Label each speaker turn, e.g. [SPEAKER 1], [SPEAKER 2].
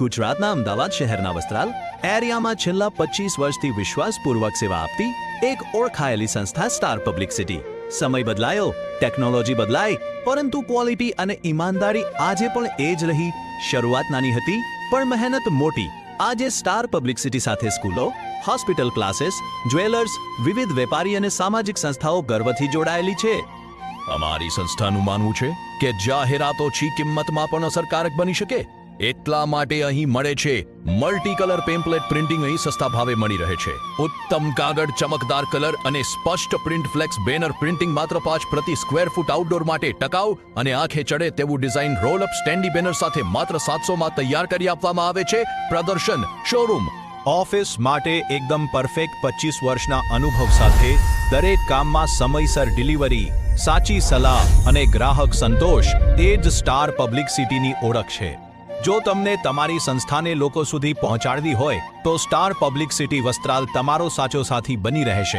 [SPEAKER 1] ગુજરાતના અમદાવાદ શહેરના વસ્ત્રાલ એરિયામાં છેલ્લા 25 વર્ષથી વિશ્વાસપૂર્વક સેવા આપતી એક ઓળખાયેલી સંસ્થા સ્ટાર પબ્લિક સિટી. સમય બદલાયો, ટેકનોલોજી બદલાઈ, પરંતુ ક્વોલિટી અને ઈમાનદારી આજે પણ એ જ રહી. શરૂઆત નાની હતી પણ મહેનત મોટી. આજે સ્ટાર પબ્લિક સિટી સાથે સ્કૂલો, હોસ્પિટલ, ક્લાસીસ, જ્વેલર્સ, વિવિધ વેપારી અને સામાજિક સંસ્થાઓ ગર્વથી જોડાયેલી છે.
[SPEAKER 2] અમારી સંસ્થાનું માનવું છે કે જાહેરાત ઓછી કિંમતમાં પણ અસરકારક બની શકે. એટલા માટે અહીં મળે છે મલ્ટી કલર પેમ્પલેટ પ્રિન્ટિંગ. અહીં સસ્તા ભાવે મળી રહે છે. ઉત્તમ કાગળ, ચમકદાર કલર અને સ્પષ્ટ પ્રિન્ટ ફ્લેક્સ બેનર પ્રિન્ટિંગ માત્ર 5 પ્રતિ સ્ક્વેર ફૂટ. આઉટડોર માટે ટકાઉ અને આંખે ચડે તેવું design roll up standee banner સાથે માત્ર 700 માં તૈયાર કરી આપવામાં આવે છે. પ્રદર્શન, શોરૂમ,
[SPEAKER 3] ઓફિસ માટે એકદમ પરફેક્ટ 25 વર્ષના અનુભવ સાથે દરેક કામમાં સમયસર ડિલિવરી, સાચી સલાહ અને ગ્રાહક સંતોષ એ જ સ્ટાર પબ્લિક સિટીની ઓળખ છે. જો તમને તમારી સંસ્થાને લોકો સુધી પહોંચાડવી હોય તો સ્ટાર પબ્લિક સિટી વસ્ત્રાલ તમારો સાચો સાથી બની રહેશે.